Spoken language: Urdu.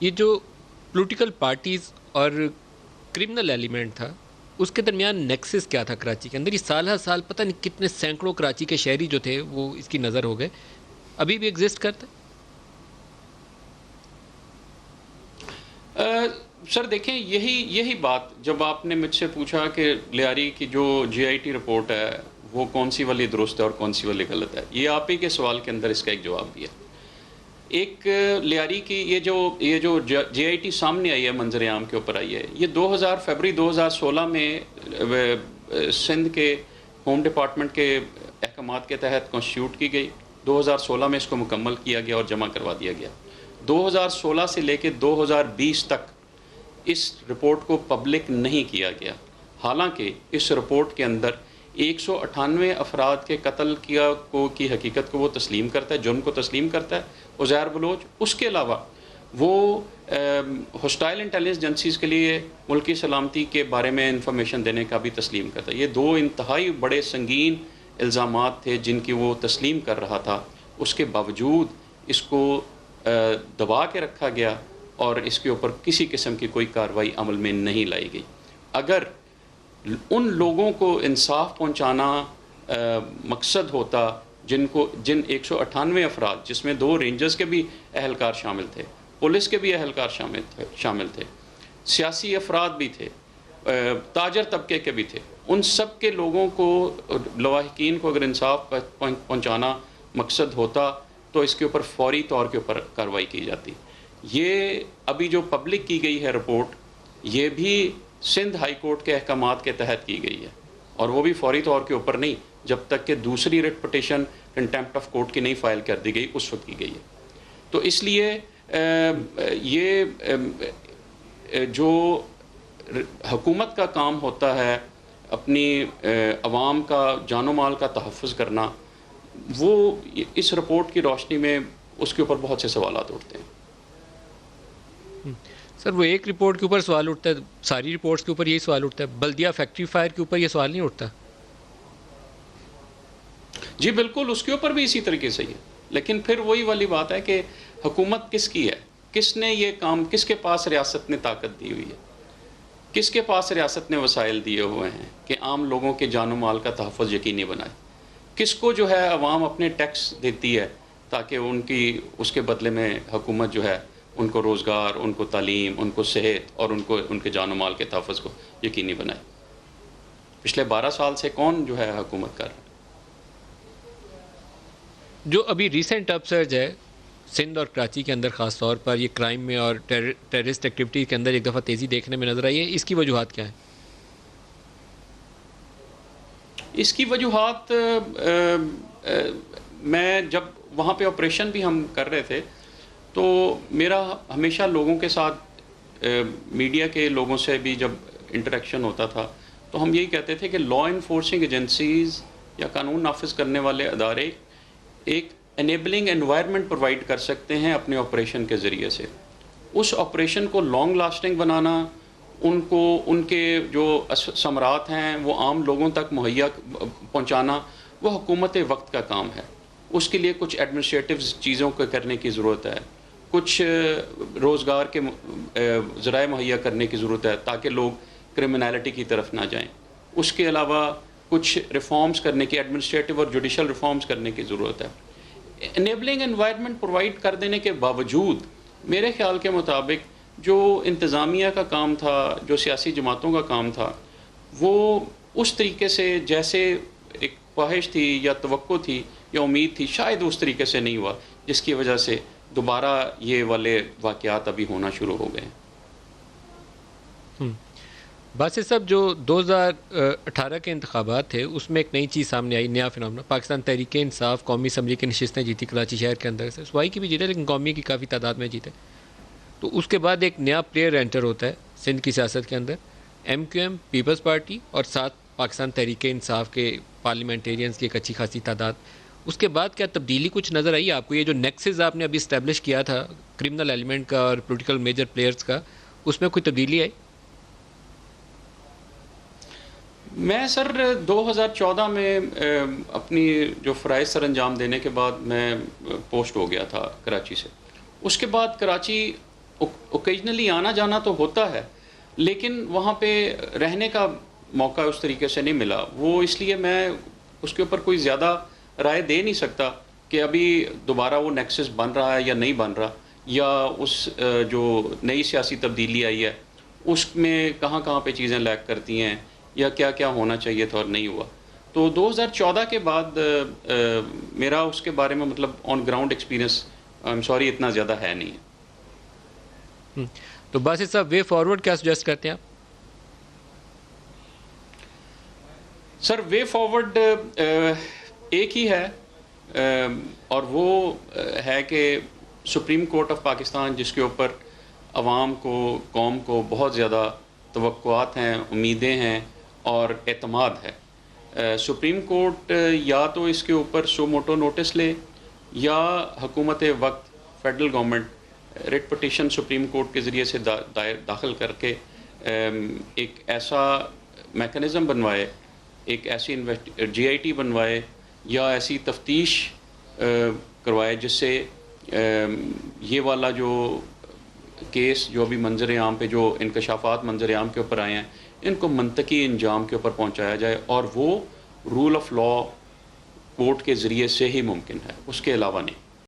یہ جو پولیٹیکل پارٹیز اور کرمنل ایلیمنٹ تھا اس کے درمیان نیکسس کیا تھا کراچی کے اندر؟ یہ سال ہر سال پتہ نہیں کتنے سینکڑوں کراچی کے شہری جو تھے وہ اس کی نظر ہو گئے، ابھی بھی ایگزسٹ کرتا ہے؟ سر دیکھیں، یہی بات جب آپ نے مجھ سے پوچھا کہ لیاری کی جو جے آئی ٹی رپورٹ ہے وہ کون سی والی درست ہے اور کون سی والی غلط ہے، یہ آپ ہی کے سوال کے اندر اس کا ایک جواب بھی ہے۔ ایک لیاری کی یہ جو جے آئی ٹی سامنے آئی ہے، منظر عام کے اوپر آئی ہے، یہ فروری 2016 میں سندھ کے ہوم ڈپارٹمنٹ کے احکامات کے تحت کانسٹیٹیوٹ کی گئی۔ 2016 میں اس کو مکمل کیا گیا اور جمع کروا دیا گیا۔ 2016 سے لے کے 2020 تک اس رپورٹ کو پبلک نہیں کیا گیا، حالانکہ اس رپورٹ کے اندر 198 افراد کے قتل کی حقیقت کو وہ تسلیم کرتا ہے، جرم کو تسلیم کرتا ہے عزیر بلوچ۔ اس کے علاوہ وہ ہوسٹائل انٹیلیجنس ایجنسیز کے لیے ملکی سلامتی کے بارے میں انفارمیشن دینے کا بھی تسلیم کرتا ہے۔ یہ دو انتہائی بڑے سنگین الزامات تھے جن کی وہ تسلیم کر رہا تھا، اس کے باوجود اس کو دبا کے رکھا گیا اور اس کے اوپر کسی قسم کی کوئی کارروائی عمل میں نہیں لائی گئی۔ اگر ان لوگوں کو انصاف پہنچانا مقصد ہوتا جن 198 افراد، جس میں 2 رینجرز کے بھی اہلکار شامل تھے، پولیس کے بھی اہلکار شامل تھے، سیاسی افراد بھی تھے، تاجر طبقے کے بھی تھے، ان سب کے لوگوں کو، لواحقین کو اگر انصاف پہنچانا مقصد ہوتا تو اس کے اوپر فوری طور کے اوپر کارروائی کی جاتی۔ یہ ابھی جو پبلک کی گئی ہے رپورٹ، یہ بھی سندھ ہائی کورٹ کے احکامات کے تحت کی گئی ہے، اور وہ بھی فوری طور کے اوپر نہیں، جب تک کہ دوسری writ petition contempt of court کی نہیں فائل کر دی گئی، اس وقت کی گئی ہے۔ تو اس لیے یہ جو حکومت کا کام ہوتا ہے اپنی عوام کا جان و مال کا تحفظ کرنا، وہ اس رپورٹ کی روشنی میں اس کے اوپر بہت سے سوالات اٹھتے ہیں۔ سر وہ ایک رپورٹ کے اوپر سوال اٹھتا ہے، ساری رپورٹس کے اوپر یہی سوال اٹھتا ہے، بلدیہ فیکٹری فائر کے اوپر یہ سوال نہیں اٹھتا؟ جی بالکل، اس کے اوپر بھی اسی طریقے سے ہی ہے، لیکن پھر وہی والی بات ہے کہ حکومت کس کی ہے، کس نے یہ کام، کس کے پاس ریاست نے طاقت دی ہوئی ہے، کس کے پاس ریاست نے وسائل دیے ہوئے ہیں کہ عام لوگوں کے جان و مال کا تحفظ یقینی بنائے، کس کو جو ہے عوام اپنے ٹیکس دیتی ہے تاکہ اس کے بدلے میں حکومت جو ہے ان کو روزگار، ان کو تعلیم، ان کو صحت اور ان کے جان و مال کے تحفظ کو یقینی بنائے۔ پچھلے 12 سال سے کون جو ہے حکومت کر رہا ہے؟ جو ابھی ریسنٹ اپ سرج ہے سندھ اور کراچی کے اندر، خاص طور پر یہ کرائم میں اور ٹیررسٹ ایکٹیویٹی کے اندر ایک دفعہ تیزی دیکھنے میں نظر آئی ہے، اس کی وجوہات کیا ہیں؟ اس کی وجوہات میں جب وہاں پہ آپریشن بھی ہم کر رہے تھے تو میرا ہمیشہ لوگوں کے ساتھ، میڈیا کے لوگوں سے بھی جب انٹریکشن ہوتا تھا تو ہم یہی کہتے تھے کہ لا انفورسنگ ایجنسیز یا قانون نافذ کرنے والے ادارے ایک انیبلنگ انوائرمنٹ پرووائڈ کر سکتے ہیں اپنے آپریشن کے ذریعے سے۔ اس آپریشن کو لانگ لاسٹنگ بنانا، ان کے جو ثمرات ہیں وہ عام لوگوں تک مہیا پہنچانا، وہ حکومت وقت کا کام ہے۔ اس کے لیے کچھ ایڈمنسٹریٹو چیزوں کو کرنے کی ضرورت ہے، کچھ روزگار کے ذرائع مہیا کرنے کی ضرورت ہے تاکہ لوگ کرمنالٹی کی طرف نہ جائیں۔ اس کے علاوہ کچھ ریفارمز کرنے کی، ایڈمنسٹریٹو اور جوڈیشل ریفارمز کرنے کی ضرورت ہے۔ انیبلنگ انوائرمنٹ پرووائڈ کر دینے کے باوجود میرے خیال کے مطابق جو انتظامیہ کا کام تھا، جو سیاسی جماعتوں کا کام تھا، وہ اس طریقے سے جیسے ایک خواہش تھی یا توقع تھی یا امید تھی، شاید اس طریقے سے نہیں ہوا، جس کی وجہ سے دوبارہ یہ والے واقعات ابھی ہونا شروع ہو گئے ہیں۔ باسط صاحب، جو 2018 کے انتخابات تھے اس میں ایک نئی چیز سامنے آئی، نیا فنامنا، پاکستان تحریک انصاف قومی اسمبلی کی نشستیں جیتی کراچی شہر کے اندر سے، صوبائی کی بھی جیتے لیکن قومی کی کافی تعداد میں جیتے۔ تو اس کے بعد ایک نیا پلیئر انٹر ہوتا ہے سندھ کی سیاست کے اندر، M Q M Peoples Party, اور ساتھ پاکستان تحریک انصاف کے پارلیمنٹیرینز کی ایک اچھی خاصی تعداد۔ اس کے بعد کیا تبدیلی کچھ نظر آئی آپ کو؟ یہ جو نیکسز آپ نے ابھی اسٹیبلش کیا تھا کرمنل ایلیمنٹ کا اور پولیٹیکل میجر پلیئرز کا، اس میں کوئی تبدیلی آئی؟ میں سر 2014 میں اپنی جو فرائض سر انجام دینے کے بعد میں پوسٹ ہو گیا تھا کراچی سے۔ اس کے بعد کراچی اوکیجنلی آنا جانا تو ہوتا ہے، لیکن وہاں پہ رہنے کا موقع اس طریقے سے نہیں ملا. وہ اس لیے میں اس کے اوپر کوئی زیادہ رائے دے نہیں سکتا کہ ابھی دوبارہ وہ نیکسس بن رہا ہے یا نہیں بن رہا، یا اس جو نئی سیاسی تبدیلی آئی ہے اس میں کہاں کہاں پہ چیزیں لیک کرتی ہیں، یا کیا کیا ہونا چاہیے تھا اور نہیں ہوا. تو 2014 کے بعد میرا اس کے بارے میں مطلب on ground experience I am sorry اتنا زیادہ ہے نہیں. تو باسط صاحب وے فارورڈ کیا سجیسٹ کرتے ہیں آپ؟ سر وے فارورڈ ایک ہی ہے، اور وہ ہے کہ سپریم کورٹ آف پاکستان، جس کے اوپر عوام کو، قوم کو بہت زیادہ توقعات ہیں، امیدیں ہیں اور اعتماد ہے، سپریم کورٹ یا تو اس کے اوپر سو موٹو نوٹس لے، یا حکومت وقت federal government writ petition supreme court کے ذریعے سے داخل کر کے ایک ایسا میکنزم بنوائے، ایک ایسی جی آئی ٹی بنوائے یا ایسی تفتیش کروائے جس سے یہ والا جو کیس جو ابھی منظر عام پہ جو انکشافات منظر عام کے اوپر آئے ہیں ان کو منطقی انجام کے اوپر پہنچایا جائے، اور وہ رول آف لاء کورٹ کے ذریعے سے ہی ممکن ہے، اس کے علاوہ نہیں.